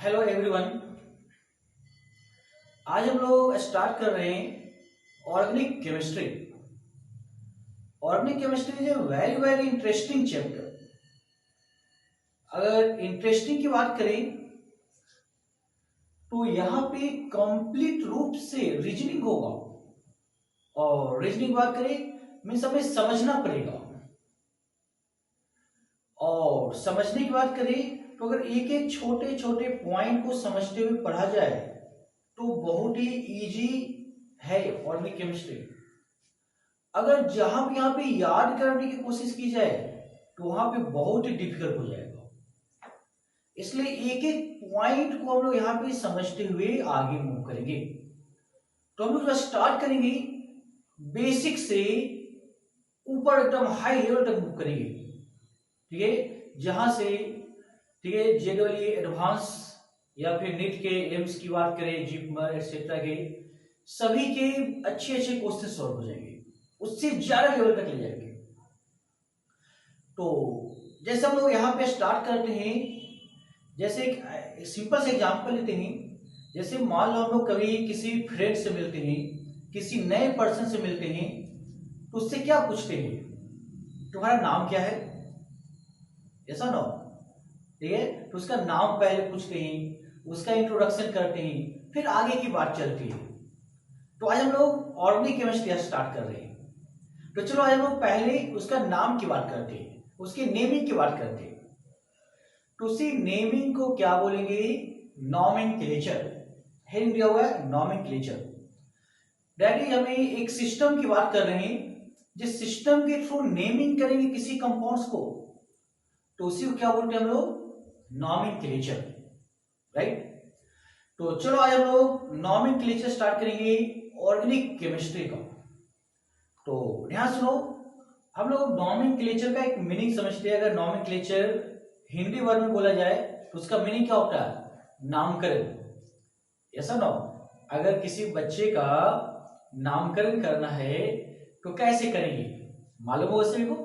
Hello everyone. आज हम लोग स्टार्ट कर रहे हैं organic chemistry. Organic chemistry is a very very interesting chapter. अगर इंटरेस्टिंग की बात करें तो यहाँ पे कंप्लीट रूप से रीजनिंग होगा, और रीजनिंग बात करें मीन्स हमें समझना पड़ेगा। और समझने की बात करें तो अगर एक एक छोटे छोटे पॉइंट को समझते हुए पढ़ा जाए तो बहुत ही इजी है ऑर्गेनिक केमिस्ट्री। अगर जहां भी यहाँ पे याद करने की कोशिश की जाए तो वहां पे बहुत ही डिफिकल्ट हो जाएगा। इसलिए एक एक पॉइंट को हम लोग यहाँ पे समझते हुए आगे मूव करेंगे। तो हम लोग स्टार्ट करेंगे बेसिक से ऊपर एकदम हाई लेवल तक मूव करेंगे, ठीक है। जहां से ठीक है जेडब्ल्यू एडवांस या फिर नीट के एम्स की बात करें, जीपमर एक्सेट्रा के सभी के अच्छे अच्छे क्वेश्चन सॉल्व हो जाएंगे, उससे ज्यादा लेवल तक ले जाएंगे। तो जैसे हम लोग यहाँ पे स्टार्ट करते हैं, जैसे एक सिंपल से एग्जांपल लेते हैं। जैसे मान लो हम लोग कभी किसी फ्रेंड से मिलते हैं, किसी नए पर्सन से मिलते हैं, तो उससे क्या पूछते हैं, तुम्हारा नाम क्या है, ऐसा ना, ठीक है। तो उसका नाम पहले पूछते हैं, उसका इंट्रोडक्शन करते हैं, फिर आगे की बात चलती है। तो आज हम लोग ऑर्गेनिक केमिस्ट्री स्टार्ट कर रहे हैं। तो चलो आज हम लोग पहले उसका नाम की बात करते हैं, उसकी नेमिंग की बात करते हैं। तो उसी नेमिंग को क्या बोलेंगे, नॉमेनक्लेचर। हेडिंग दिया हुआ है नॉमेनक्लेचर। दैट हमें एक सिस्टम की बात कर रहे हैं, जिस सिस्टम के थ्रू नेमिंग करेंगे किसी कंपाउंड्स को, तो उसी को क्या बोलते हैं हम लोग, नॉमेनक्लेचर, राइट। तो चलो आज हम लोग नॉमेनक्लेचर स्टार्ट करेंगे ऑर्गेनिक केमिस्ट्री का। तो ध्यान सुनो, हम लोग नॉमेनक्लेचर का एक मीनिंग समझते हैं। अगर नॉमेनक्लेचर हिंदी वर्ड में बोला जाए तो उसका मीनिंग क्या होता है, नामकरण, ऐसा ना। अगर किसी बच्चे का नामकरण करना है तो कैसे करेंगे, मालूम हो सभी को।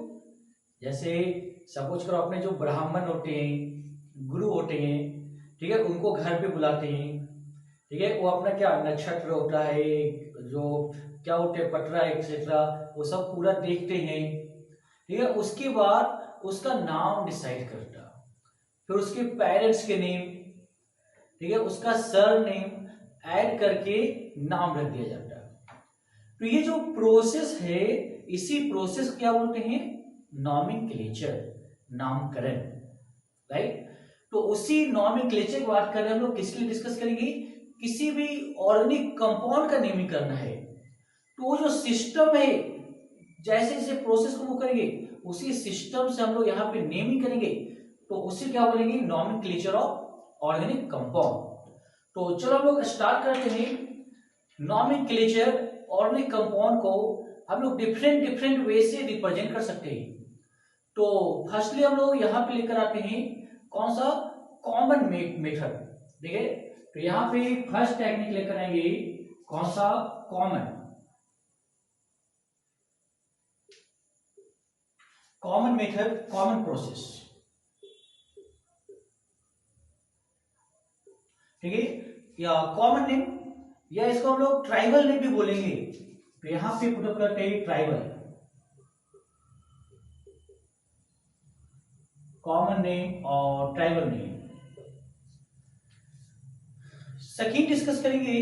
जैसे सपोज करो अपने जो ब्राह्मण होते हैं, गुरु होते हैं, ठीक है, उनको घर पे बुलाते हैं, ठीक है। वो अपना क्या नक्षत्र होता है, जो क्या होते हैं पटरा एक्सेट्रा, वो सब पूरा देखते हैं, ठीक है। उसके बाद उसका नाम डिसाइड करता, फिर उसके पेरेंट्स के नेम, ठीक है, उसका सर नेम ऐड करके नाम रख दिया जाता है। तो ये जो प्रोसेस है, इसी प्रोसेस को क्या बोलते हैं, नॉमेनक्लेचर, नामकरण, राइट। तो उसी नॉमेनक्लेचर की बात कर रहे हैं हम लोग, किसके लिए डिस्कस करेंगे, किसी भी ऑर्गेनिक कंपाउंड का नेमिंग करना है तो वो जो सिस्टम है, जैसे जैसे प्रोसेस को वो करेंगे उसी सिस्टम से हम लोग यहाँ पे नेमिंग करेंगे, तो उसे क्या बोलेंगे, नॉमेनक्लेचर ऑफ ऑर्गेनिक कंपाउंड। तो चलो हम लोग स्टार्ट करते हैं। नॉमेनक्लेचर ऑर्गेनिक कंपाउंड को हम लोग डिफरेंट डिफरेंट वे से रिप्रेजेंट कर सकते हैं। तो फर्स्टली हम लोग यहाँ पे लेकर आते हैं कौन सा, कॉमन मेथड, ठीक है। तो यहाँ पे फर्स्ट टेक्निक लेकर आएंगे कौन सा, कॉमन मेथड, कॉमन प्रोसेस, ठीक है, या कॉमन नेम, या इसको हम लोग ट्राइबल नेम भी बोलेंगे। तो यहां पे पुट करते हैं ट्राइबल, कॉमन नेम और ट्राइबल नेम। सेकंड डिस्कस करेंगे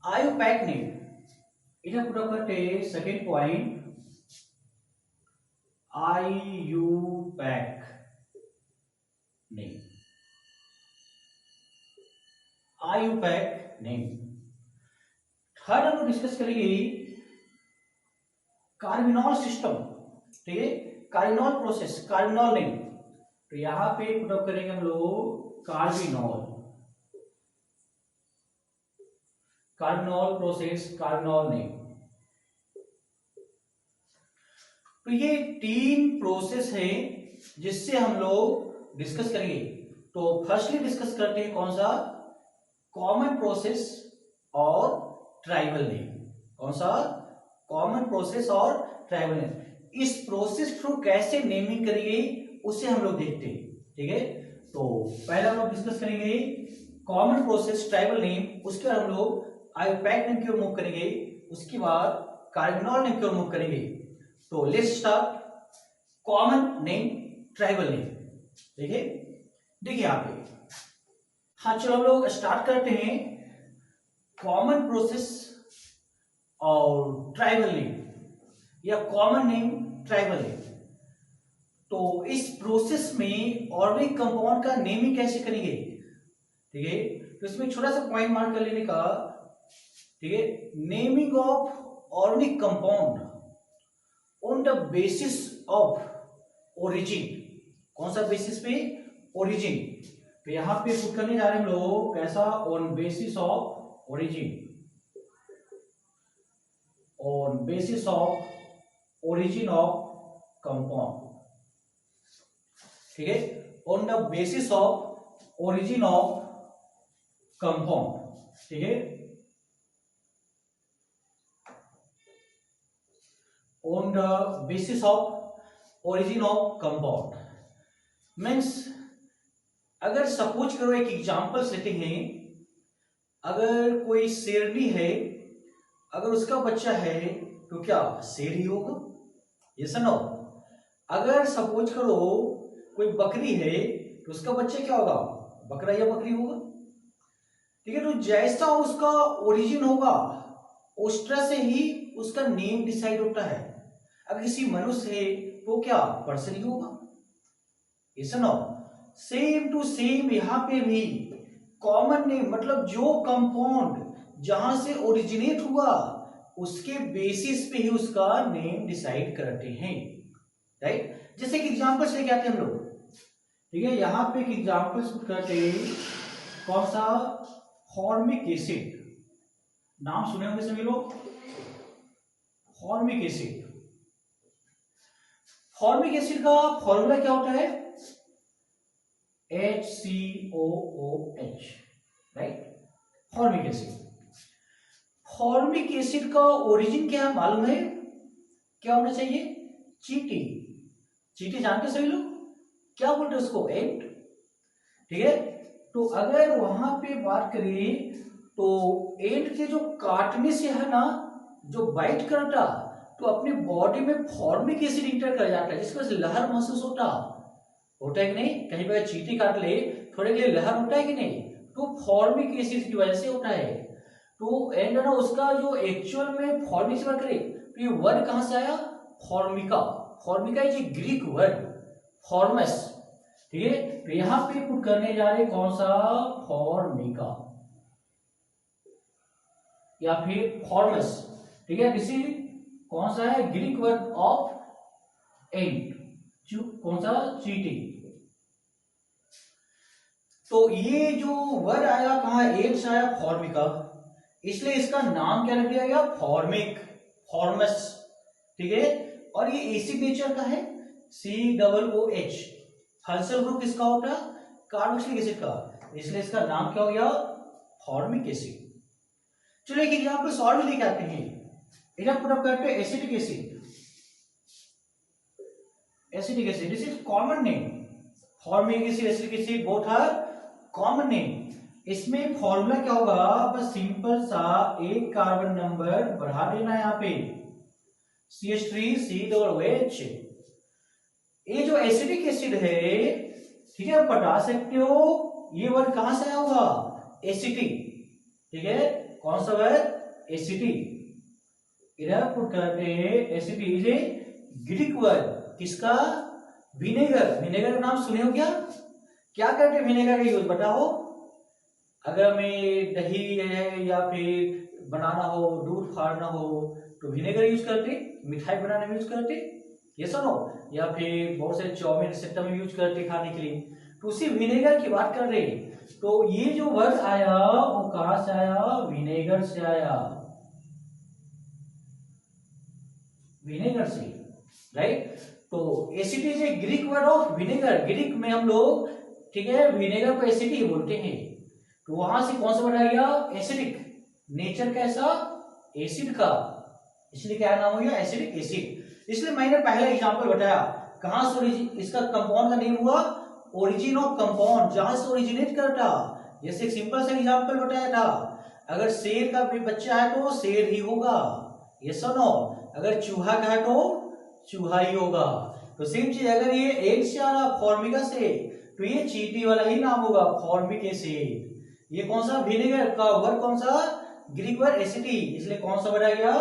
आईयूपैक नेम। इधर पुट करते हैं second point, IUPAC name, IUPAC name. Third हम लोग डिस्कस करेंगे कार्बिनॉल सिस्टम, ठीक है, कार्बिनॉल प्रोसेस, कार्बिनॉल नेम। तो यहां पे पुटअप करेंगे हम लोग carbinol, carbinol process, carbinol name. तो ये तीन प्रोसेस है जिससे हम लोग डिस्कस करेंगे। तो फर्स्टली डिस्कस करते हैं कौन सा, कॉमन प्रोसेस और ट्राइबल नेम। कौन सा, कॉमन प्रोसेस और ट्राइबल नेम। इस प्रोसेस थ्रू कैसे नेमिंग करेंगे उसे हम लोग देखते हैं, ठीक है। तो पहला हम लोग डिस्कस करेंगे कॉमन प्रोसेस, ट्राइबल नेम, उसके बाद हम लोग आईयूपैक नेम की ओर मूव करेंगे, उसके बाद कार्बोनॉल नेम की ओर मूव करेंगे। तो let's start common name, tribal name. देखिए यहाँ पे, हाँ चलो हम लोग स्टार्ट करते हैं कॉमन प्रोसेस और ट्राइबल नेम या कॉमन नेम ट्राइबल नेम। तो इस प्रोसेस में ऑर्गेनिक कंपाउंड का नेमिंग कैसे करेंगे, ठीक है। तो इसमें छोटा सा पॉइंट मार्क कर लेने का, ठीक है। Naming of organic compound on the basis of origin. कौन सा बेसिस पे, ओरिजिन। तो यहां पे पुट करने जा रहे हैं हम लोग कैसा, on basis of origin, on basis of origin of compound, ठीक है। On the basis of origin of compound, ठीक है। On the basis of origin of compound means, अगर सपोज करो एक एग्जांपल लेते हैं, अगर कोई शेरनी है, अगर उसका बच्चा है तो क्या शेर ही होगा, ये सुनो। अगर सपोज करो कोई बकरी है तो उसका बच्चा क्या होगा, बकरा या बकरी होगा, ठीक है। तो जैसा उसका ओरिजिन होगा उस तरह से ही उसका नेम डिसाइड होता है। अगर किसी मनुष्य है तो क्या पर्सन ही होगा, ये सुनो। सेम टू सेम यहाँ पे भी कॉमन नेम मतलब जो कंपाउंड जहां से ओरिजिनेट हुआ उसके बेसिस पे ही उसका नेम डिसाइड करते हैं, राइट। जैसे कि एग्जांपल्स लेके आते हैं हम लोग, ठीक है। यहां पे एक एग्जांपल्स करते हैं, कौन सा, फॉर्मिक एसिड। नाम सुने होंगे सभी लोग, फॉर्मिक एसिड। फॉर्मिक एसिड का फॉर्मूला क्या होता है, HCOOH, right. Formic acid, formic acid का ओरिजिन क्या है मालूम है, क्या होना चाहिए, चीटी। चीटी जानते सभी लोग, क्या बोलते हैं उसको, एंट, ठीक है। तो अगर वहां पे बात करें तो एंट के जो काटने से है ना, जो बाइट करता तो अपनी बॉडी में फॉर्मिक एसिड इंटर कर जाता है, जिसकी वजह से लहर महसूस होता है कि नहीं। कहीं पर चींटी काट ले थोड़े के लिए लहर होता है कि नहीं, तो फॉर्मिक एसिड की वजह से होता है। तो एंड ना उसका जो एक्चुअल में फॉर्मिक से बात करें तो ये वर्ड कहां से आया, Formica. Formica is a Greek word, forms, ठीक है। तो यहां पे पुट करने जा रहे कौन सा, फॉर्मिका या फिर फॉर्मस, ठीक है। किसी कौन सा है, ग्रीक वर्ड ऑफ एंट, कौन सा, चीटी। तो ये जो वर्ड आया कहा, एंट से आया, फॉर्मिका, इसलिए इसका नाम क्या रख दिया गया, फॉर्मिक, फॉर्मस, ठीक है। और ये एसिड नेचर का है, COOH। हल्सर ग्रुप किसका होता है, कार्बोक्सिलिक एसिड का, इसलिए इसका नाम क्या हो गया, फॉर्मिक एसिड। चलो एक एग्जांपल और भी लेके आते हैं, एग्जांपल करते हैं acetic acid. Acetic acid, this is common name, formic acid, acetic acid both are common name. इसमें फॉर्मूला क्या होगा, बस सिंपल सा एक कार्बन नंबर बढ़ा देना है यहाँ पे, CH3COOH। ये जो एसिडिक एसिड है, ठीक है, आप बता सकते हो ये वर्ड कहां से आया होगा, एसिटिक, ठीक है। कौन सा वर्ड, एसिटिक। इधर पुट करते हैं, acetic is a Greek word, किसका, विनेगर। विनेगर का नाम सुने हो क्या करते हैं विनेगर का यूज, बताओ। अगर हमें दही है या फिर बनाना हो, दूध फाड़ना हो तो विनेगर यूज करते, मिठाई बनाने में यूज करते, ये सुनो, या फिर बहुत से चाउमीन सिस्टम में यूज करते खाने के लिए, तो उसी विनेगर की बात कर रहे हैं। तो ये जो वर्ड आया वो कहां से आया, विनेगर से आया, विनेगर से, राइट। तो acid is a Greek word of vinegar, Greek में हम लोग, ठीक है, विनेगर को एसिड बोलते हैं। तो वहां से कौन सा वर्ड आ गया, एसिडिक, नेचर कैसा, एसिड का, इसलिए क्या नाम हो गया, एसिडिक एसिड। इसलिए मैंने पहला एग्जांपल बताया, कहां से इसका कंपाउंड का नेम हुआ, ओरिजिन ऑफ कंपाउंड, जहां से ओरिजिनेट करता जैसे एक सिंपल सा एग्जांपल बताया था, अगर शेर का भी बच्चा है तो शेर ही होगा, ये सुनो। अगर चूहा का है तो चूहा ही होगा। तो सेम चीज, अगर ये एग से आ रहा फॉर्मिका से, तो ये चींटी वाला ही नाम होगा, फॉर्मिकेसेड। ये कौन सा, विनेगर का वर्ड कौन सा, ग्रीक वर्ड एसिटी, इसलिए कौन सा बनाया गया,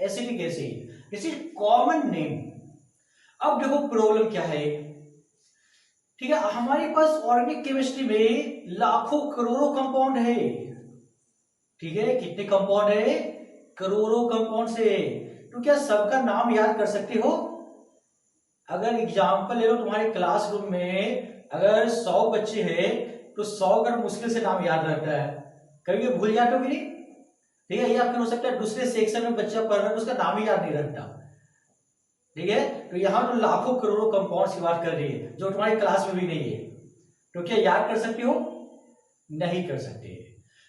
acetic acid. This is common name. अब देखो प्रॉब्लम क्या है, ठीक है, हमारे पास ऑर्गेनिक केमिस्ट्री में लाखों करोड़ों कंपाउंड है, ठीक है, कितने कंपाउंड है, करोड़ों कंपाउंड से। तो क्या सबका नाम याद कर सकते हो? अगर एग्जांपल ले लो, तुम्हारे क्लासरूम में अगर 100 बच्चे हैं तो 100 का मुश्किल से नाम याद रहता है, कभी भूल जाते हो कि नहीं, ठीक है। या फिर हो सकता है दूसरे सेक्शन में बच्चा पढ़ रहा है तो उसका नाम ही याद नहीं रहता, ठीक है। तो यहाँ तो लाखों करोड़ों कंपाउंड्स की बात कर रही है जो तुम्हारी क्लास में भी नहीं है, तो क्या याद कर सकते हो? नहीं कर सकते।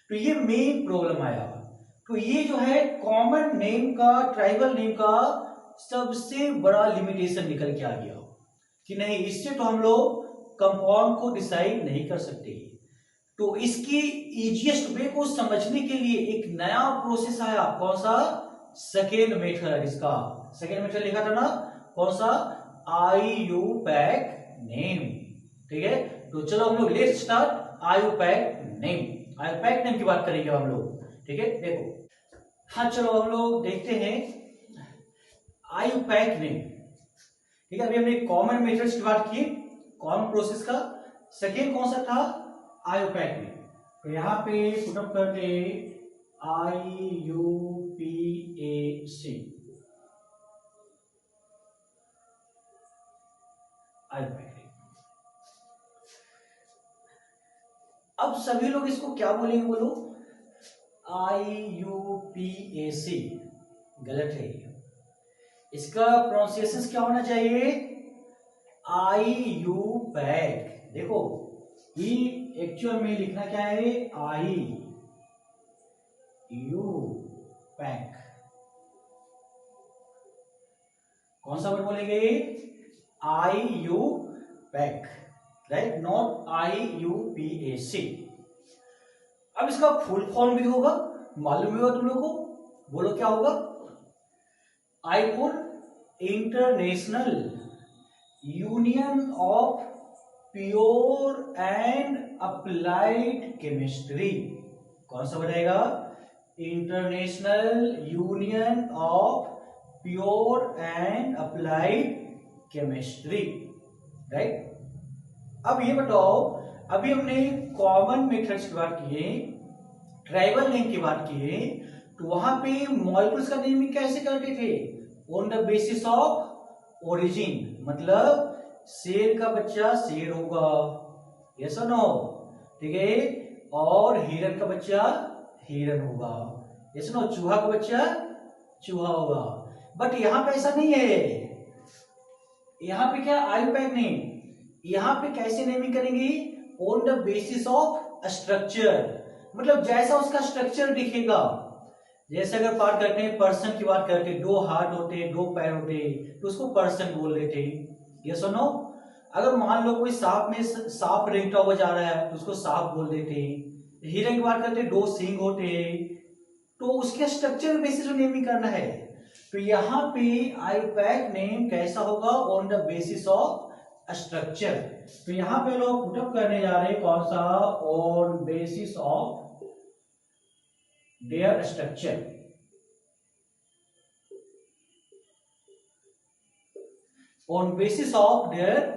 तो ये मेन प्रॉब्लम आया। तो ये जो है कॉमन नेम का, ट्राइबल नेम का सबसे बड़ा लिमिटेशन निकल के आ गया कि नहीं, इससे तो हम लोग कंपाउंड को डिसाइड नहीं कर सकते। तो इसकी इजीएस्ट वे को समझने के लिए एक नया प्रोसेस आया, कौन सा, सेकेंड मेथड। इसका सेकेंड मेथड लिखा था ना, कौन सा, आईयूपैक नेम, ठीक है। तो चलो हम लोग let's start IUPAC name. IUPAC name की बात करेंगे हम लोग, ठीक है। देखो, हाँ चलो हम लोग देखते हैं आईयूपैक नेम, ठीक है। अभी हमने कॉमन मेथड्स की बात की, कॉमन प्रोसेस का। सेकेंड कौन सा था, आईयूपैक नेम। तो यहाँ पे पुटअप करते IUPAC, अब सभी लोग इसको क्या बोलेंगे, बोलो, IUPAC, गलत है। इसका प्रोनाउंसिएशन क्या होना चाहिए, आईयूपैक। देखो ई एक्चुअल में लिखना क्या है, IUPAC। कौन सा वर्ड बोलेंगे, IUPAC, राइट, नॉट IUPAC। अब इसका फुल फॉर्म भी होगा, मालूम होगा तुम लोग को, बोलो क्या होगा, I for international union of pure and applied chemistry. कौन सा बताएगा, international union of pure and applied chemistry, right. अब ये बताओ, अभी हमने कॉमन मेथड्स की बात की, ट्राइबल नेम की बात की, तो वहां पे मॉलिक्यूल्स का नेमिंग कैसे करते थे, on the basis of origin, मतलब शेर का बच्चा शेर होगा, यस और नो, ठीक है, और हिरन का बच्चा हिरन होगा, यस नो, चूहा का बच्चा चूहा होगा। बट यहाँ पे ऐसा नहीं है, यहाँ पे क्या, आईयूपैक नेम, यहाँ पे कैसे नेमिंग करेंगे, on the basis of structure, मतलब जैसा उसका स्ट्रक्चर दिखेगा। जैसे अगर बात करते हैं पर्सन की बात करते हैं, 2 हाथ होते हैं, 2 पैर होते हैं, तो उसको पर्सन बोल देते हैं, यस और नो। अगर मान लो कोई सांप में सांप रेंगता हुआ जा रहा है तो उसको सांप बोल देते हैं। हिरन की बात करते हैं, 2 सींग होते हैं, तो उसके स्ट्रक्चर बेसिस पे नेमिंग करना है। तो यहाँ पे आईयूपैक नेम कैसा होगा, on the basis of structure. तो यहाँ पे लोग पुटअप करने जा रहे हैं, कौन सा, on basis of their structure, on basis of their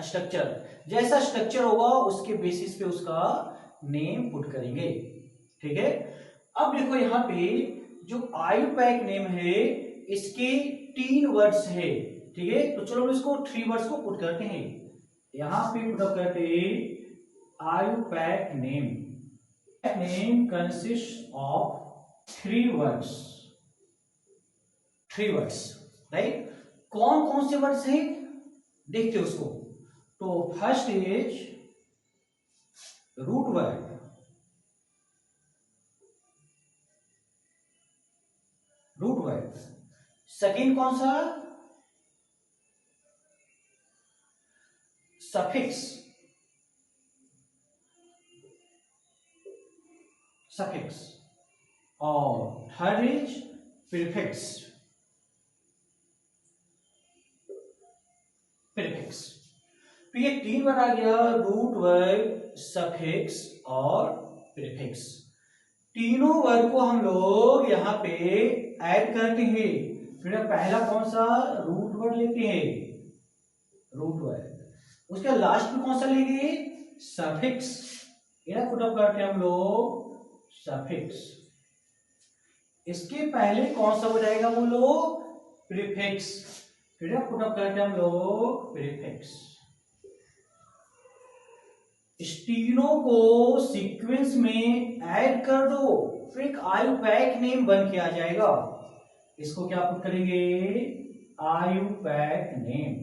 structure, जैसा स्ट्रक्चर होगा उसके बेसिस पे उसका नेम पुट करेंगे, ठीक है। अब देखो यहाँ पे जो आईयूपैक नेम है इसके 3 वर्ड्स है, ठीक है। तो चलो इसको 3 वर्ड्स को पुट करते हैं, यहाँ पे पुट करते हैं IUPAC name. Name consist of 3 words, 3 words, right. कौन कौन से वर्ड्स हैं देखते हैं उसको। तो first is root word, root word. Second कौन सा, सफिक्स, सफिक्स और थर्ड इज प्रीफिक्स। प्रीफिक्स तो ये तीन वर्ड आ गया, रूट वर्ड, सफिक्स और प्रीफिक्स। तीनों वर्ड को हम लोग यहाँ पे ऐड करते हैं। फिर पहला कौन सा, रूट वर्ड लेते हैं, रूट वर्ड। उसके लास्ट में कौन सा लेंगे, सफिक्स। इन्हें पुटअप करते हैं हम लोग सफिक्स। इसके पहले कौन सा वर्ड आएगा बोलो, प्रीफिक्स। फिर पुटअप करते हैं हम लोग प्रीफिक्स। इस तीनों को सीक्वेंस में ऐड कर दो, फिर एक आयुपैक नेम बन के आ जाएगा। इसको क्या पुट करेंगे, IUPAC name.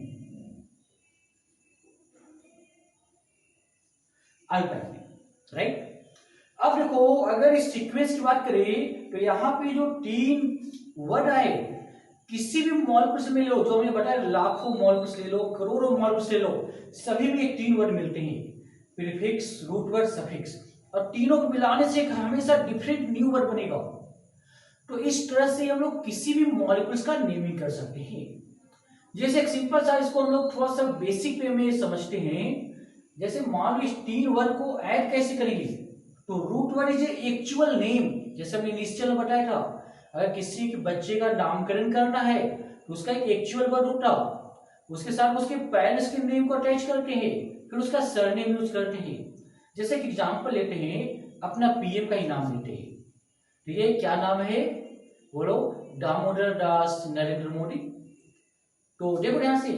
IUPAC name, right. अब देखो, अगर इस सीक्वेंस की बात करें तो यहां पे जो तीन वर्ड आए, किसी भी मॉलिक्यूल्स में लो, जो हमने बताया लाखों मॉलिक्यूल्स ले लो, करोड़ों मॉलिक्यूल्स ले लो, सभी में तीन वर्ड मिलते हैं, प्रीफिक्स, रूट वर्ड, सफिक्स। और तीनों को मिलाने से हमेशा डिफरेंट न्यू वर्ड बनेगा। तो इस तरह से हम लोग किसी भी मॉलिक्यूल्स का नेमिंग कर सकते हैं। जैसे एक सिंपल सा, इसको हम लोग थोड़ा सा बेसिक वे में समझते हैं। जैसे मान लो इस तीन वर्ड को ऐड कैसे करेंगे, तो root word is actual name. जैसे हमने इनिशियल में बताया था, अगर किसी के बच्चे का नामकरण करना है तो उसका एक एक्चुअल वर्ड होता, उसके साथ उसके पेरेंट्स के नेम को अटैच करते हैं, फिर उसका सरनेम यूज करते हैं। जैसे कि एग्जांपल लेते हैं, अपना पीएम का ही नाम लेते हैं, ठीक है, क्या नाम है बोलो, दामोदर दास नरेंद्र मोदी। तो देखो ध्यान से,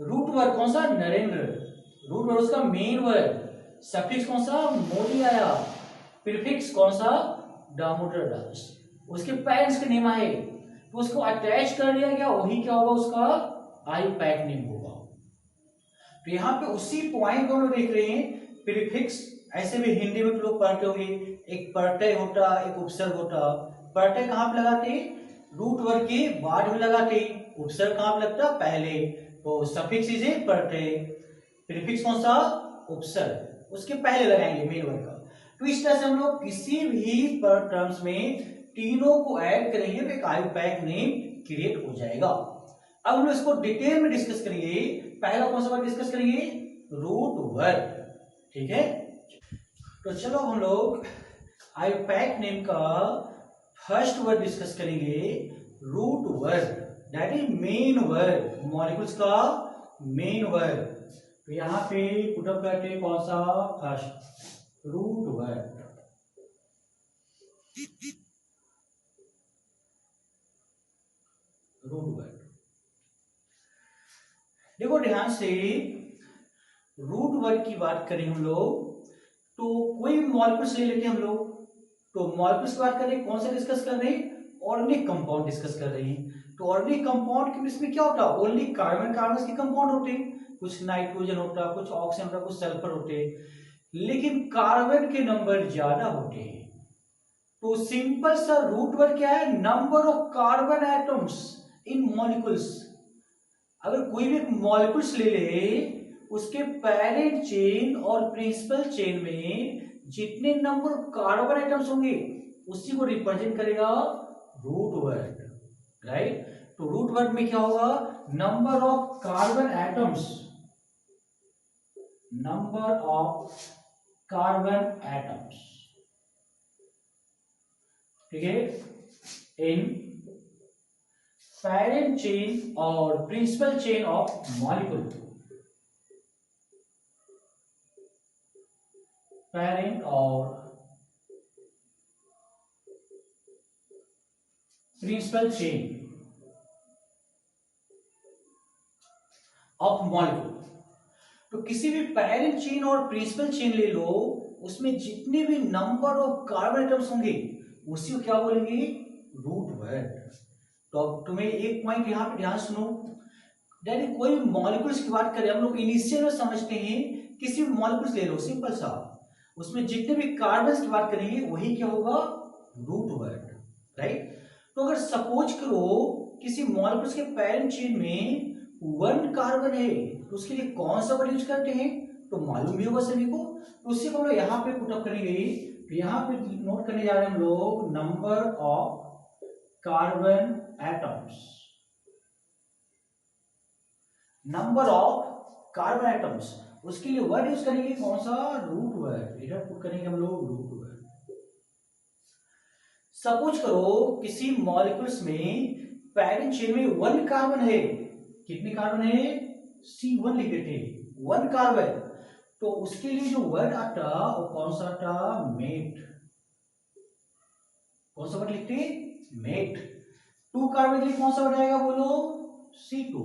रूट वर्ड कौन सा, नरेंद्र, रूट वर्ड उसका मेन वर्ड, सफिक्स कौन सा, मोदी आया, प्रीफिक्स कौन सा, दामोदर दास, उसके पेरेंट्स के नेम आए, तो उसको अटैच कर दिया गया, वही क्या होगा, उसका आयुपैक नेम होगा। तो यहाँ पे उसी पॉइंट को हम लोग देख रहे हैं, प्रीफिक्स। ऐसे भी हिंदी में लोग पढ़ते होंगे, एक प्रत्यय होता, एक उपसर्ग होता। प्रत्यय कहाँ पे लगाते हैं, रूट वर्ड के बाद में लगाते हैं। उपसर्ग कहाँ पे लगता, पहले। तो suffix is a Pratyaya, prefix कौन सा, उपसर्ग, उसके पहले लगाएंगे मेन वर्ड का। तो इस तरह से हम लोग किसी भी टर्म्स में तीनों को ऐड करेंगे तो एक आयुपैक नेम क्रिएट हो जाएगा। अब हम लोग इसको डिटेल में डिस्कस करेंगे। पहला कौन सा वर्ड डिस्कस करेंगे, रूट वर्ड, ठीक है। तो चलो हम लोग आयुपैक नेम का फर्स्ट वर्ड डिस्कस करेंगे, root word, that is main word, molecules का मेन वर्ड। तो यहां पे पुटअप करते हैं कौन सा, first root word. Root word, देखो ध्यान से, रूट वर्ड की बात करें हम लोग तो कोई मॉलिक्यूल्स ले लेते हैं हम लोग। तो मॉलिक्यूल्स की बात कर रहे हैं, कौन सा डिस्कस कर रहे हैं, ऑर्गेनिक कंपाउंड डिस्कस कर रहे हैं। तो ऑर्गेनिक कंपाउंड के इसमें क्या होता है, ओनली कार्बन कार्बन के कंपाउंड होते हैं, कुछ नाइट्रोजन होता, कुछ ऑक्सीजन होता, कुछ सल्फर होते हैं, लेकिन कार्बन के नंबर ज्यादा होते हैं। तो सिंपल सा रूट वर्ड क्या है, number of carbon atoms in molecules. अगर कोई भी मॉलिक्यूल्स ले ले, उसके पेरेंट चेन और प्रिंसिपल चेन में जितने नंबर ऑफ कार्बन एटम्स होंगे उसी को रिप्रेजेंट करेगा रूट वर्ड, राइट। तो रूट वर्ड में क्या होगा, number of carbon atoms, number of carbon atoms, ठीक है, इन पेरेंट चेन और principal chain of molecule, parent और प्रिंसिपल चेन ऑफ मॉलिक्यूल। तो किसी भी पेरेंट चेन और प्रिंसिपल चेन ले लो, उसमें जितने भी नंबर ऑफ कार्बन एटम्स होंगे उसी को क्या बोलेंगे, रूट वर्ड। तो अब तुम्हें एक पॉइंट यहां पे ध्यान सुनो, यानी कोई मॉलिक्यूल्स की बात करें हम लोग इनिशियल में समझते हैं, किसी भी मॉलिक्यूल्स ले लो सिंपल सा, उसमें जितने भी कार्बन की बात करेंगे वही क्या होगा, रूट वर्ड, राइट। तो अगर सपोज करो किसी मॉलिक्यूल्स के पेरेंट चेन में 1 कार्बन है, तो उसके लिए कौन सा वर्ड यूज करते हैं, तो मालूम भी होगा सभी को। तो उसी को हम लोग यहाँ पे पुटअप करेंगे, तो यहाँ पे नोट करने जा रहे हैं हम लोग number of carbon atoms, number of carbon atoms. उसके लिए वर्ड यूज करेंगे कौन सा, रूट वर्ड, इधर पुट करेंगे हम लोग रूट वर्ड। सपोज करो किसी मॉलिक्यूल्स में पैरेंट चेन में 1 कार्बन है, कितने कार्बन है, C1 लिख देते हैं, 1 कार्बन। तो उसके लिए जो वर्ड आता वो कौन सा आता, मेट। कौन सा वर्ड लिखते, मेट। 2 कार्बन के लिए कौन सा वर्ड आएगा बोलो, C2।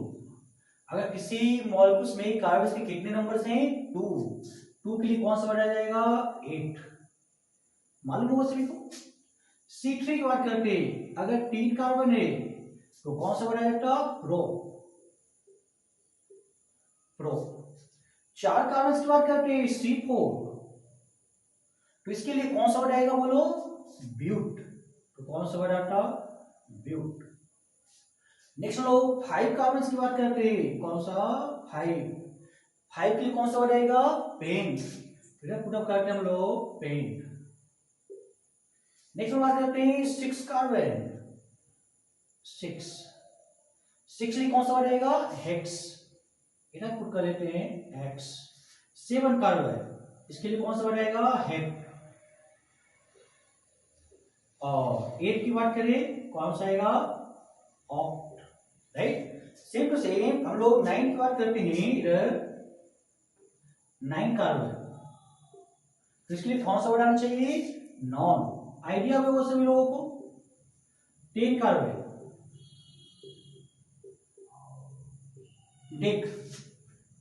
अगर किसी मॉलिक्यूल्स में कार्बन के कितने नंबर्स हैं, 2 के लिए कौन सा वर्ड आ जाएगा, 8। मालूम होगा सभी को। C3 की बात करते हैं, अगर 3 कार्बन है तो कौन सा वर्ड आ जाता, प्रो। 4 कार्बन की बात करते हैं, C4, तो इसके लिए कौन सा वर्ड आएगा बोलो, ब्यूट। तो कौन सा वर्ड आता, ब्यूट। नेक्स्ट लोग 5 कार्बन की बात करते हैं, कौन सा, 5 के लिए कौन सा वर्ड आएगा, पेंट। पुटअप करते हैं हम लोग, पेंट। नेक्स्ट बात करते हैं 6 कार्बन, 6 के लिए कौन सा वर्ड आएगा, हेक्स। इधर पुट कर लेते हैं, हेक्स। 7 कार्बन, इसके लिए कौन सा वर्ड आएगा, हेप। और 8 की बात करें, कौन सा आएगा, oct. Right, same to same हम लोग 9 की बात करते हैं, इधर 9 कार्बन, तो इसके लिए कौन सा वर्ड आना चाहिए, नॉन। आइडिया में वो सभी लोगों को। 10 कार्बन, डिक।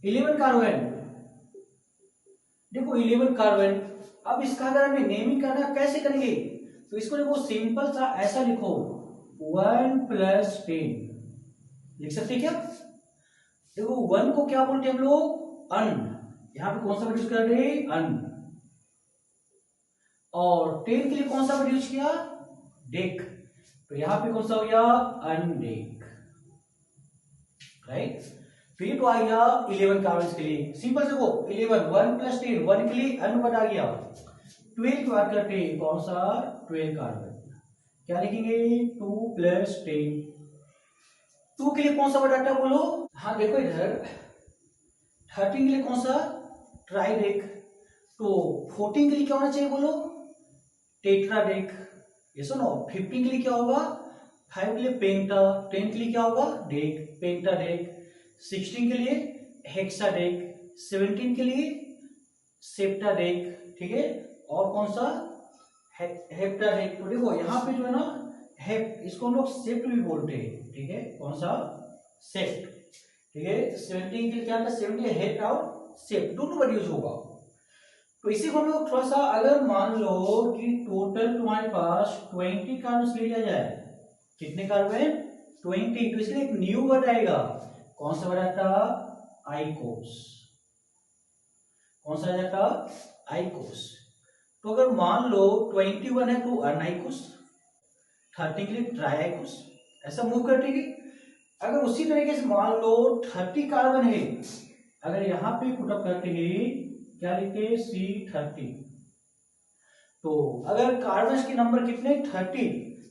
11 कार्बन, देखो 11 कार्बन। अब इसका अगर हमें नेमिंग करना कैसे करेंगे, तो इसको देखो सिंपल सा ऐसा लिखो, 1 + 10 लिख सकते क्या। देखो 1 को क्या बोलते हैं हम लोग, अन। यहां पे कौन सा वर्ड यूज कर रहे हैं, अन। और 10 के लिए कौन सा वर्ड यूज किया, डेक। तो यहां पे कौन सा हो गया, अनडेक। राइट, फिर तो आ गया 11 कार्बन के लिए। सिंपल से देखो 11, 1 + 10, 1 के लिए अन वर्ड आ गया। 12 की बात करते हैं, कौन सा, 12 कार्बन। क्या लिखेंगे, 2 + 10। 2 के लिए कौन सा वर्ड आता है बोलो, हाँ देखो इधर 13 के लिए कौन सा, ट्राइडेक। तो 14 के लिए क्या होना चाहिए बोलो, टेट्राडेक। ये सुनो 15 के लिए क्या होगा, 5 के लिए पेंटा, 10 के लिए क्या होगा, डेक, पेंटाडेक। 16 के लिए हेक्साडेक, 17 के लिए सेप्टाडेक, ठीक है। और कौन सा, हेप्टाडेक। तो देखो यहाँ पे जो है ना, हेप, इसको हम लोग सेप्ट भी बोलते हैं, ठीक है। कौन सा, सेप्ट, ठीक है। 17 के लिए क्या था, 17 हेप और सेप्ट, दोनों वर्ड यूज होगा। तो इसी को हम लोग थोड़ा सा, अगर मान लो कि टोटल तुम्हारे पास 20 कार्बन ले लिया जाए, कितने कार्बन, 20, तो इसलिए एक न्यू वर्ड आएगा। कौन सा वर्ड आता, आइकोस। कौन सा आ जाता, आइकोस। तो अगर मान लो 21 है तो अनाइकोस, 30 के लिए ट्राइकोस, ऐसा मूव कर, ठीक है। अगर उसी तरीके से मान लो 30 कार्बन है, अगर यहां पे पुटअप करते हैं, क्या लिखते हैं, C30। तो अगर कार्बन के नंबर कितने, 30,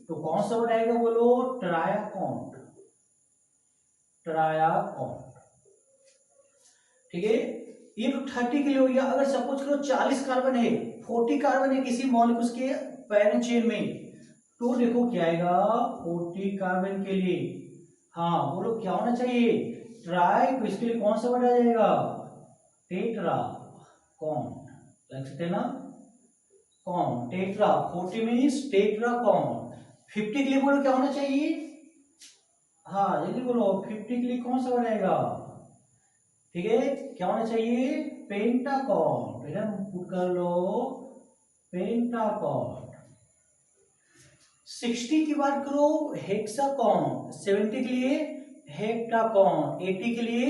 तो कौन सा वर्ड आएगा बोलो, ट्रायाकॉन्ट। ट्रायाकॉन्ट, ठीक है। ये तो 30 के लिए हो गया। अगर सपोज करो 40 कार्बन है, 40 कार्बन है किसी मॉलिक्यूल्स के पैरेंट चेन में, तो देखो क्या आएगा, 40 कार्बन के लिए, हाँ बोलो क्या होना चाहिए, ट्राई। तो इसके लिए कौन सा वर्ड आ जाएगा, टेट्रा कॉन्ट। लग सकते हैं ना, can't, tetra. 40 means tetra can't. 50 के लिए बोलो क्या होना चाहिए, हाँ जल्दी बोलो, 50 के लिए कौन सा वर्ड आएगा, ठीक है, क्या होना चाहिए, पेंटाकॉन। इधर पुट कर लो, पेंटाकॉन। 60 की बात करो, हेक्साकॉन। 70 के लिए हेप्टाकॉन। 80 के लिए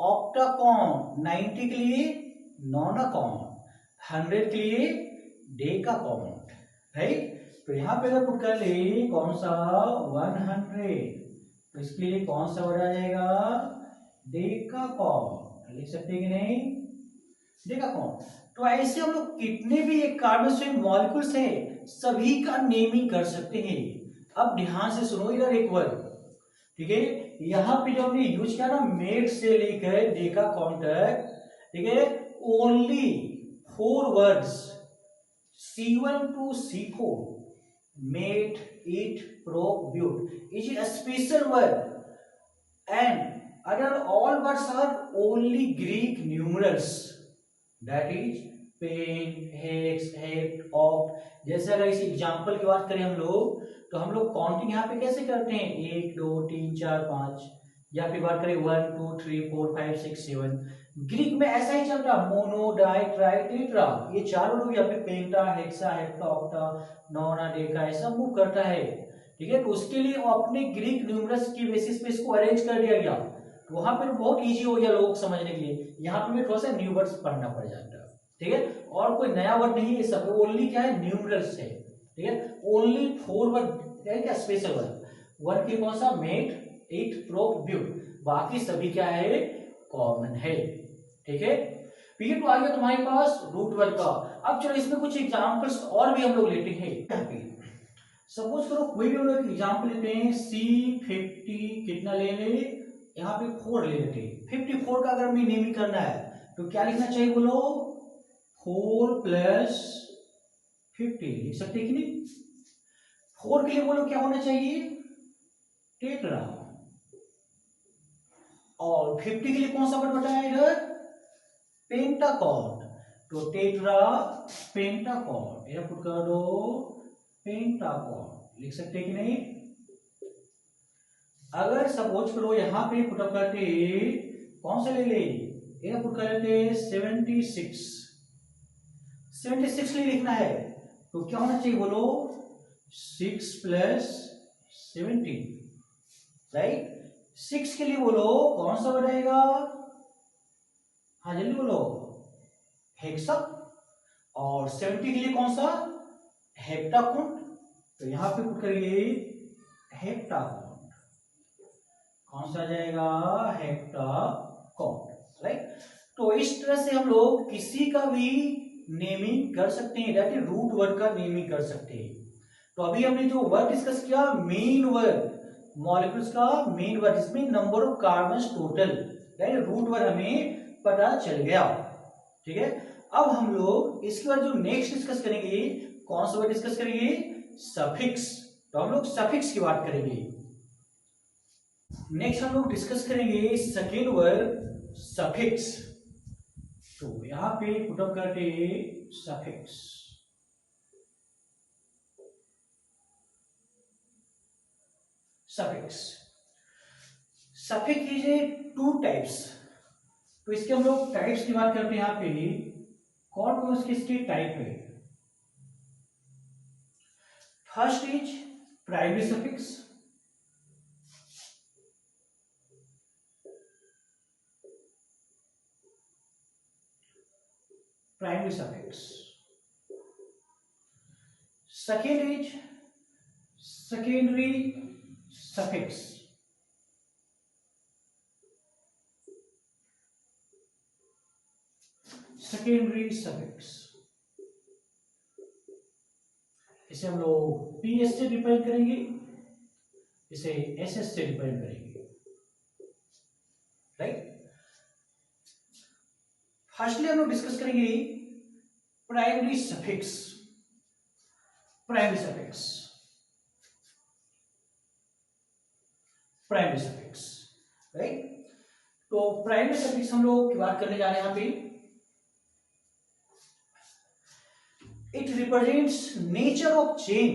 ऑक्टाकॉन। 90 के लिए नोनाकॉन। 100 के लिए डेकाकॉन। राइट, तो यहां पे अगर पुट कर ले कौन सा, 100, तो इसके लिए कौन सा वर्ड आ जाएगा, डेकाकॉन। लिख सकते हैं कि नहीं, डेकाकॉन। तो ऐसे हम लोग कितने भी एक कार्बन से मॉलिक्यूल्स हैं सभी का नेमिंग कर सकते हैं। अब ध्यान से सुनो इधर एक वर्ड, ठीक है, यहाँ पे जो हमने यूज किया ना मेड से लेकर डे का कॉन्टैक्ट, ठीक है, only 4 words C1 to C4 mate, eat, probe, butte is a special word and other all words are only Greek numerals, that is pen, hex, hept, oct. जैसे अगर इस एग्जांपल की बात करें हम लोग तो हम लोग काउंटिंग यहाँ पे कैसे करते हैं 1 2 3 4 5, या फिर बात करें 1 2 3 4 5 6 7। ग्रीक में ऐसा ही चलता मोनो, डाई, ट्राई, टेट्रा, ये चार वर्ड हो गया। फिर पेंटा, हेक्सा, हेप्टा, ऑक्टा, नोना, डेका ऐसा मूव करता है, ठीक है। तो उसके लिए वो अपने ग्रीक न्यूमरल्स की बेसिस पे इसको अरेंज कर दिया गया, तो वहां पर बहुत इजी हो गया लोगों को समझने के लिए। यहाँ पे थोड़ा सा न्यू वर्ड्स पढ़ना पड़ जाता है, ठीक है। और कोई नया वर्ड नहीं है, सब ओनली क्या है न्यूमरल्स है, ठीक है। ओनली 4 वर्ड है क्या स्पेशल वर्ड। वर्ड के कौन सा मेट, ईट, प्रोब, ब्यूट, बाकी सभी क्या है कॉमन है, ठीक है। तो आ गया तुम्हारे पास रूट वर्ड का। अब चलो इसमें कुछ एग्जांपल्स और भी हम लोग लेते हैं। सपोज करो कोई भी हम लोग एग्जांपल लेते हैं C50 कितना ले ले, यहाँ पे 4 ले लेते हैं। 54 का अगर हमें नेमिंग करना है तो क्या लिखना चाहिए बोलो 4 + 50 लिख सकते कि नहीं। 4 के लिए बोलो क्या होना चाहिए टेट्रा, और 50 के लिए कौन सा वर्ड बताया इधर पेंटाकॉर्ड। तो टेट्रा पेंटाकॉर्ड, यह पुट कर दो पेंटाकॉर्ड, लिख सकते कि नहीं। अगर सपोज करो यहां पे पुटअप करते कौन सा ले ले, यह पुट कर लेते 76 76 लिखना है तो क्या होना चाहिए बोलो 6 + 70, राइट। 6 के लिए बोलो कौन सा बढ़ाएगा, हाँ जल्दी बोलो हेक्सा, और 70 के लिए कौन सा हेप्टाकुंट। तो यहां पे पुट करिए हेप्टाकुंट, कौन सा आ जाएगा हेप्टाकुंट, राइट। तो इस तरह से हम लोग किसी का भी नेमिंग कर सकते हैं, दैट इज रूट वर्ड का नेमिंग कर सकते हैं। तो अभी हमने जो वर्ड डिस्कस किया मेन वर्ड, मॉलिक्यूल्स का मेन वर्ड, इसमें number of carbon total, right, root word हमें पता चल गया, ठीक है। अब हम लोग इसके बाद जो नेक्स्ट डिस्कस करेंगे कौन सा वर्ड डिस्कस करेंगे सफिक्स। तो हम लोग सफिक्स की बात करेंगे। नेक्स्ट हम लोग डिस्कस करेंगे सेकेंड वर्ड सफिक्स। तो यहां पे पुटअप करते suffix. Suffix, suffix is a 2 types. तो इसके हम लोग टाइप्स की बात करते हैं यहाँ पे कौन कौन से इसके टाइप है। First is primary suffix, primary suffix. Second is secondary suffix, secondary suffix. इसे हम लोग PS से डिफाइन करेंगे, इसे SS से डिफाइन करेंगे, राइट। फर्स्टली हम लोग डिस्कस करेंगे primary suffix. Primary suffix, primary suffix, right. तो प्राइमरी सफिक्स हम लोग की बात करने जा रहे हैं यहां पे। It represents nature of chain,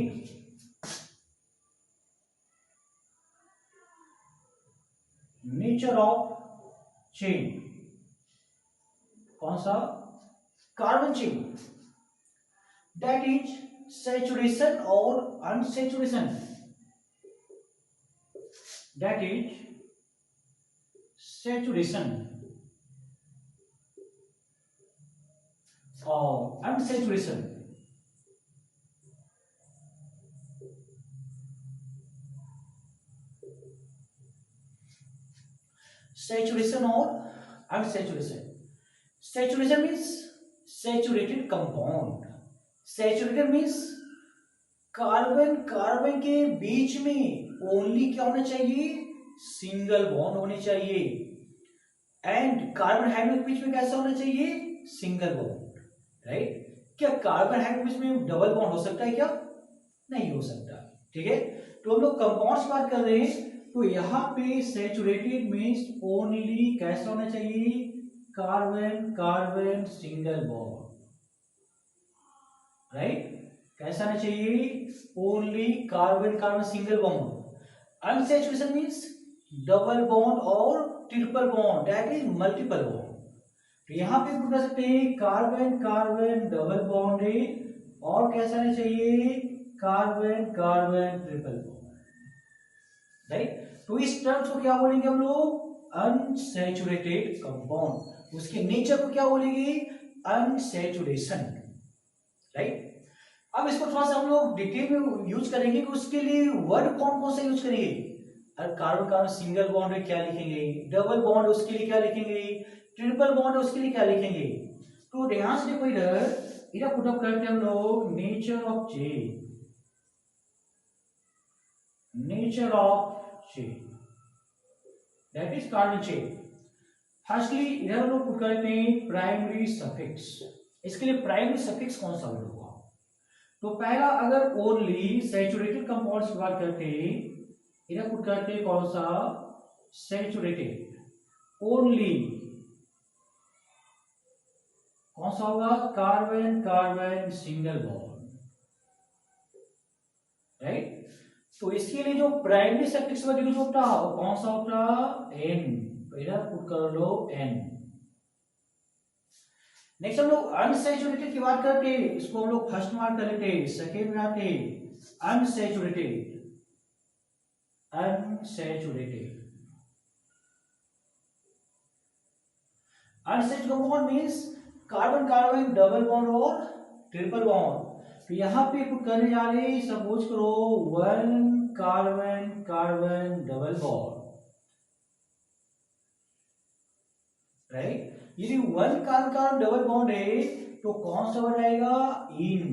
nature of chain, कौन सा carbon chain, that is saturation or unsaturation, that is saturation or unsaturation। saturation or unsaturation। saturation means saturated compound. Saturated means carbon carbon के बीच में only क्या होना चाहिए, single bond होनी चाहिए। And carbon hydrogen के बीच में कैसा होना चाहिए, सिंगल बॉन्ड, राइट। क्या कार्बन हाइड्रोजन के बीच में डबल बॉन्ड हो सकता है क्या, नहीं हो सकता, ठीक है। तो हम लोग कंपाउंड्स की बात कर रहे हैं, तो यहाँ पे सैचुरेटेड मीन्स ओनली कैसा होना चाहिए, carbon carbon single bond, right. कैसा होना चाहिए, only carbon carbon single bond. Unsaturation means double bond और triple bond, that is multiple bond. तो यहाँ पे पुट कर सकते हैं कार्बन कार्बन डबल बॉन्ड है, और कैसा होना चाहिए, carbon carbon triple bond, right. तो इस टर्म्स को क्या बोलेंगे हम लोग, अनसैचुरेटेड कंपाउंड। उसके नेचर को क्या बोलेंगे, अनसैचुरेशन, राइट। अब इसको थोड़ा सा हम लोग डिटेल में यूज करेंगे कि उसके लिए वर्ड कौन कौन सा यूज करेंगे। अगर कार्बन कार्बन सिंगल बॉन्ड है क्या लिखेंगे, डबल बॉन्ड उसके लिए क्या लिखेंगे, ट्रिपल बॉन्ड उसके लिए क्या लिखेंगे। तो ध्यान से देखो, इधर पुट अप करते हैं हम लोग nature of chain, nature of chain, that is carbon chain. Firstly इधर हम लोग पुट करते हैं प्राइमरी सफिक्स। इसके लिए प्राइमरी सफिक्स कौन सा होगा, तो पहला अगर ओनली सैचुरेटेड कंपाउंड्स की बात करते हैं, इधर पुट करते हैं कौन सा, सैचुरेटेड, ओनली कौन सा होगा, carbon carbon single bond, right. तो इसके लिए जो प्राइमरी सफिक्स यूज होता है वो कौन सा होता है, एन। तो इधर पुट कर लो एन। नेक्स्ट हम लोग अनसैचुरेटेड की बात करते हैं, इसको हम लोग फर्स्ट मार्क कर लेते हैं, सेकेंड में आते हैं unsaturated, unsaturated. Unsaturated compound means carbon carbon double bond और ट्रिपल बॉन्ड। तो यहां पे पुट करने जा रहे हैं, सपोज करो one carbon carbon double bond, right. यदि one carbon carbon double bond है तो कौन सा वर्ड आएगा, इन,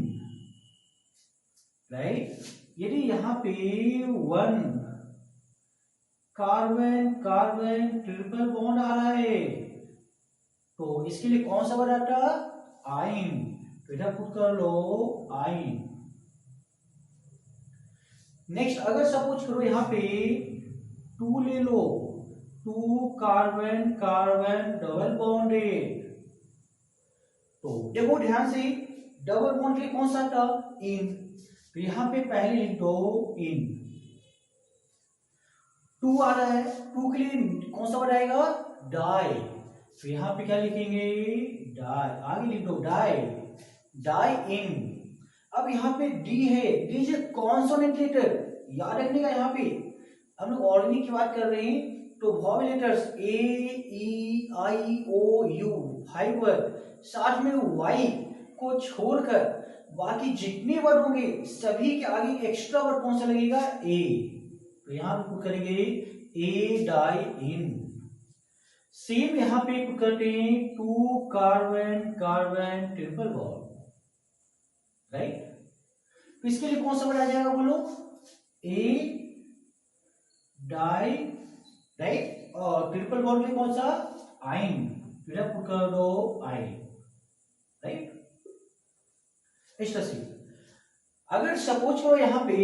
राइट। यदि यहां पे one carbon carbon triple bond आ रहा है तो इसके लिए कौन सा वर्ड आता, आइन। तो इधर पुट कर लो आइन। नेक्स्ट अगर सपोज करो यहां पे टू ले लो, two carbon carbon double bond है, तो देखो ध्यान से डबल बॉन्ड के लिए कौन सा था, इन। तो यहां पे पहले लिख दो इन। टू आ रहा है, टू के लिए कौन सा वर्ड आएगा, डाई। तो यहां पे क्या लिखेंगे, डाई, आगे लिख दो डाई, डाई इन। अब यहाँ पे डी है, डी इज कॉन्सोनेंट लेटर, याद रखने का। यहाँ पे हम लोग ऑर्गेनिक की बात कर रहे हैं, तो vowel letters A E I O U 5 word, साथ में वाई को छोड़कर बाकी जितने वर्ड होंगे सभी के आगे एक्स्ट्रा वर्ड कौन सा लगेगा, ए। तो यहां पे पुट करेंगे ए डाई इन। सेम यहां पे पुट करते हैं two carbon carbon triple bond, right. तो इसके लिए कौन सा वर्ड आ जाएगा, बोलो, ए डाई, राइट। और ट्रिपल बॉन्ड के कौन सा, आइन। फिर पुट कर दो आइन, राइट। इस तरह से अगर सपोज करो यहाँ पे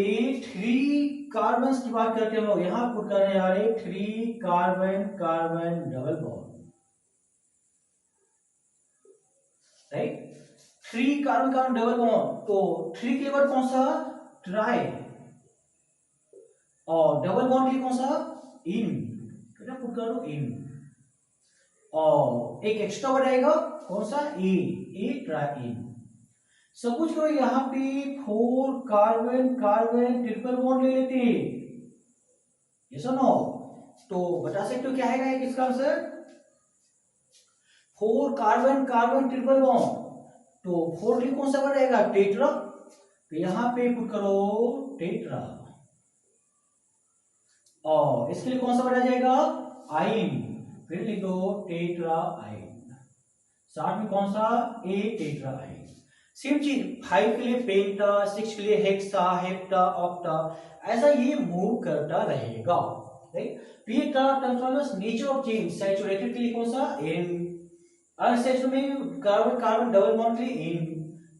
3 कार्बन की बात करते हैं हम लोग, यहां पुट करने जा रहे 3 carbon carbon double bond, right. 3 carbon carbon double bond, तो 3 के वर्ड कौन सा, ट्राई, और डबल बॉन्ड के कौन सा, इन। पुट करो इन, और एक एक्स्ट्रा वर्ड आएगा कौन सा, ए ट्राई इन। सपोज करो यहां पे 4 कार्बन कार्बन ट्रिपल बॉन्ड ले लेते हैं, ये सुनो, तो बता सकते हो क्या आएगा इसका answer, 4 carbon carbon triple bond. तो 4 के कौन सा वर्ड आएगा, टेट्रा। तो यहां पे पुट करो टेट्रा, और इसके लिए कौन सा वर्ड आ जाएगा, आइन। फिर लिख दो टेट्रा आइन। साथ में कौन सा ए टेट्रा है। सेम चीज 5 के लिए पेंटा, 6 के लिए हेक्सा, हेप्टा, ऑक्टा, ऐसा ये मूव करता रहेगा, राइट। तो ये transformers nature of change, saturated के लिए कौन सा एन, अनसैचुरेटेड में कार्बन कार्बन डबल बॉन्ड के लिए इन,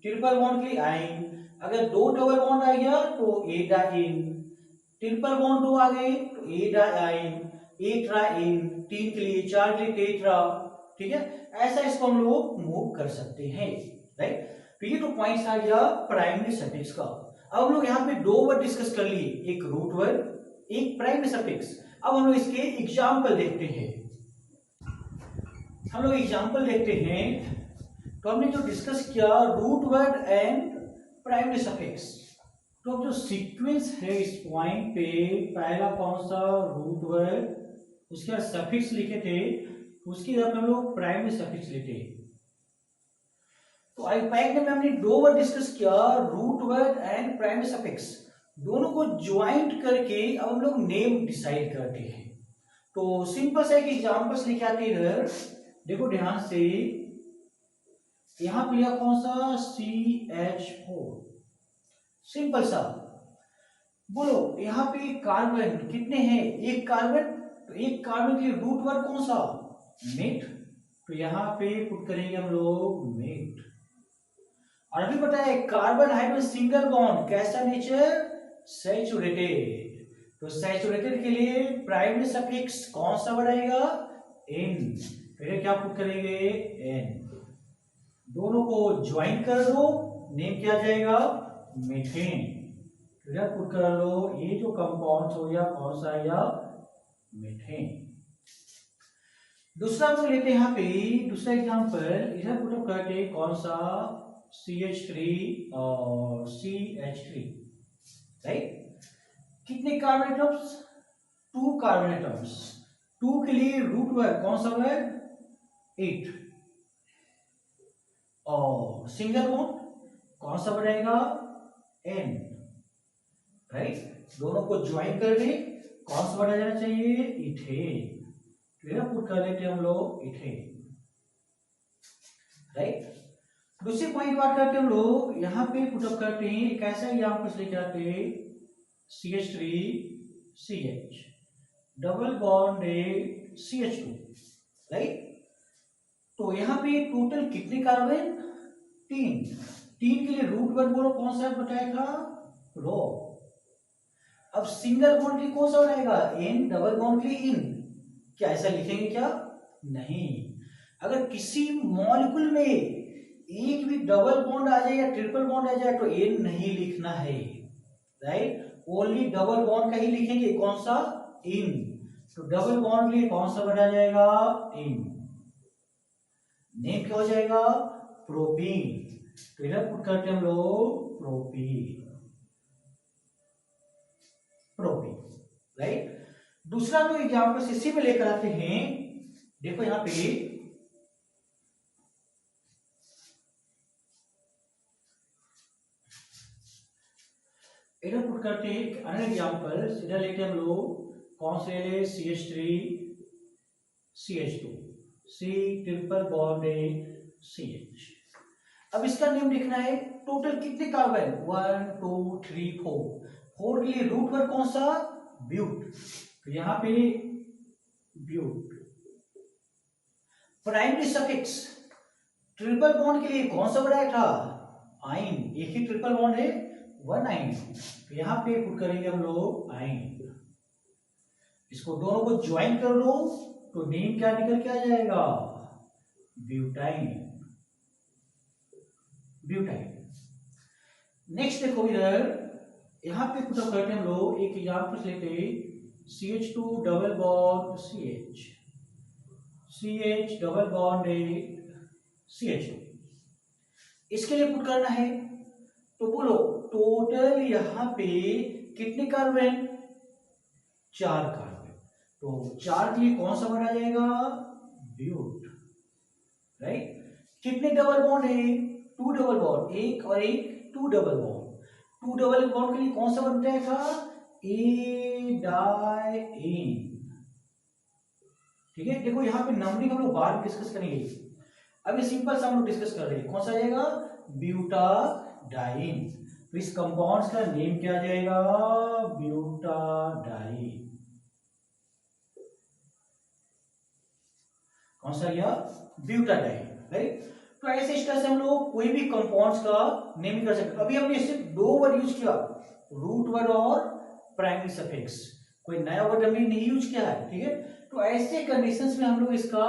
ट्रिपल बॉन्ड के लिए आइन, अगर 2 डबल बॉन्ड आ गया तो ए डाइन, ट्रिपल बॉन्ड 2 आ गए तो ए डाइन, ए ट्राइन, 3 के लिए, 4 के लिए टेट्रा, ठीक है। ऐसा इसको हम लोग मूव कर सकते हैं, राइट। तो ये तो पॉइंट्स आ गया प्राइमरी सफिक्स का। अब हम लोग यहाँ पे 2 वर्ड डिस्कस कर लिए, एक रूट वर्ड, एक प्राइमरी सफिक्स। अब हम लोग इसके एग्जाम्पल देखते हैं। हम लोग एग्जाम्पल देखते हैं। तो हमने जो डिस्कस किया root word and primary suffix, तो अब जो सीक्वेंस है इस पॉइंट पे, पहला कौन सा रूट वर्ड, उसके बाद सफिक्स लिखे थे, उसके बाद हम लोग प्राइमरी सफिक्स लिखे। तो आई पैक में हमने 2 वर्ड डिस्कस किया, root word and primary suffix, दोनों को ज्वाइंट करके अब हम लोग नेम डिसाइड करते हैं। तो सिंपल सा एक एग्जांपल्स लेके आते हैं इधर, देखो ध्यान से। यहां पे लिया कौन सा CH4, सिंपल सा। बोलो यहाँ पे कार्बन कितने हैं, एक कार्बन, तो एक कार्बन के लिए रूट वर्ड कौन सा मेट, तो यहाँ पे पुट करेंगे हम लोग मेट। और अभी बताया कार्बन हाइड्रोजन सिंगल बॉन्ड कैसा नेचर, सैचुरेटेड, तो सैचुरेटेड के लिए प्राइमरी सफिक्स कौन सा बढ़ाएगा एन, फिर क्या पुट करेंगे एन, दोनों को ज्वाइन कर दो, नेम क्या जाएगा मीथेन, फिर पुट कर लो, ये जो कंपाउंड हो गया कौन सा आया मीथेन। दूसरा हम लेते हैं यहाँ पे दूसरा एग्जांपल, इधर पुट अप करके कौन सा CH3 और CH3, राइट। कितने कार्बन एटम्स, 2 कार्बन एटम्स, 2 के लिए रूट वर्ड कौन सा वर्ड 8, और सिंगल बॉन्ड कौन सा बढ़ाएगा N, राइट। दोनों को ज्वाइन कर दे, कौन सा बढ़ा जाना चाहिए इथेन, फिर पुट कर लेते हम लोग इथेन, राइट। दूसरी पॉइंट बात करते हम लोग, यहाँ पे पुटअप करते हैं एक ऐसा एग्जाम्पल लेके आते हैं CH3CH double bond CH2, right. तो यहाँ पे टोटल कितने कार्बन 3, 3 के लिए रूट वर्ड बोलो कौन सा बताया था रो। अब सिंगल बॉन्ड के लिए कौन सा बनाएगा एन, डबल बॉन्ड के लिए इन, क्या ऐसा लिखेंगे क्या नहीं। अगर किसी मॉलिक्यूल में एक भी डबल बॉन्ड आ जाए या ट्रिपल बॉन्ड आ जाए तो एन नहीं लिखना है, राइट, ओनली डबल बॉन्ड का ही लिखेंगे कौन सा इन, तो डबल बॉन्ड के लिए कौन सा बना जाएगा इन, नेम क्या हो जाएगा प्रोपीन, तो इधर पुट करते हम लोग प्रोपीन, प्रोपीन, राइट। दूसरा जो एग्जाम्पल इसी में लेकर आते हैं, देखो यहां पे इधर पुट करते हैं अनदर एग्जाम्पल, इधर लेते हम लोग कौन से ले CH3 CH2 C triple bond CH। अब इसका नेम लिखना है, टोटल कितने कार्बन 1 2 3 4, 4 के लिए रूट वर्ड कौन सा ब्यूट, तो यहां पे but. Primary suffix triple bond के लिए कौन सा बढ़ाया था आइन, एक ही ट्रिपल बॉन्ड है 1 आइन, तो यहां पे पुट करेंगे हम लोग आइन, इसको दोनों को ज्वाइन कर लो तो नेम क्या निकल के आ जाएगा ब्यूटाइन, ब्यूटाइन। नेक्स्ट देखो इधर यहां पे पुट अप करते हैं हम लोग एक एग्जांपल लेते CH2 double bond CH, CH double bond CH2, इसके लिए पुट करना है, तो बोलो टोटल यहां पे कितने कार्बन 4 कार्बन, तो 4 के लिए कौन सा बना जाएगा ब्यूट, राइट। कितने डबल बॉन्ड है 2 डबल बॉन्ड, एक और एक 2 डबल बॉन्ड, 2 डबल बॉन्ड के लिए कौन सा बनता है था ए डाइन, ठीक है। देखो यहाँ पे नंबरिंग हम लोग बाद में डिस्कस करेंगे। अभी सिंपल सा हम लोग डिस्कस कर रहे हैं, कौन सा आ जाएगा, ब्यूटाडाइन। तो इस कंपाउंड का नेम क्या आ जाएगा, ब्यूटाडाइन। कौन सा गया, ब्यूटाडाइन, राइट। तो ऐसे इस तरह से हम लोग कोई भी कंपाउंड्स का नेम कर सकते हैं। अभी हमने सिर्फ दो वर्ड यूज किया, रूट वर्ड और प्राइमरी सफिक्स, कोई नया वर्ड हमने नहीं यूज किया है, ठीक है। तो ऐसे कंडीशंस में हम लोग इसका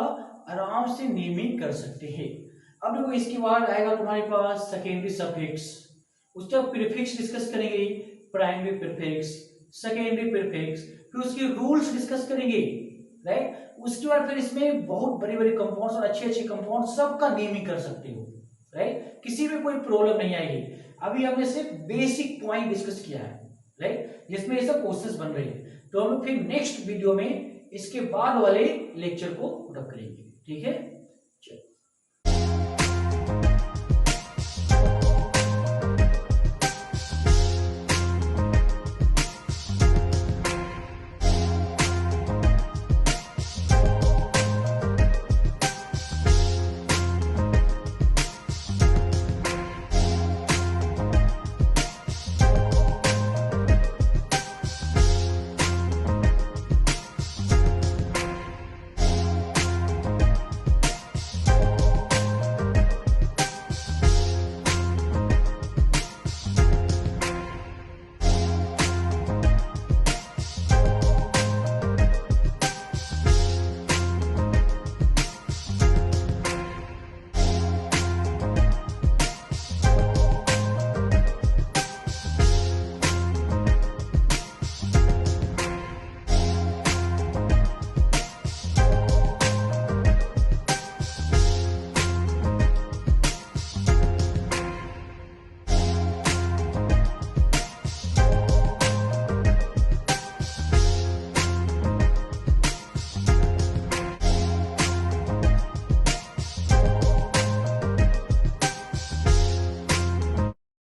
आराम से नेमिंग कर सकते हैं। अब देखो इसके बाद आएगा तुम्हारे पास सेकेंडरी सफिक्स, उसका प्रीफिक्स डिस्कस करेंगे, प्राइमरी प्रीफिक्स, सेकेंडरी प्रीफिक्स, फिर उसके रूल्स डिस्कस करेंगे, राइट। उसके बाद फिर इसमें बहुत बड़े बड़े कंपाउंड्स और अच्छे अच्छे कंपाउंड सबका नेमिंग कर सकते हो, राइट। किसी में कोई प्रॉब्लम नहीं आएगी। अभी हमने सिर्फ बेसिक पॉइंट डिस्कस किया है, राइट, जिसमें ये सब क्वेश्चंस बन रहे हैं। तो हम फिर नेक्स्ट वीडियो में इसके बाद वाले लेक्चर को करेंगे, ठीक है।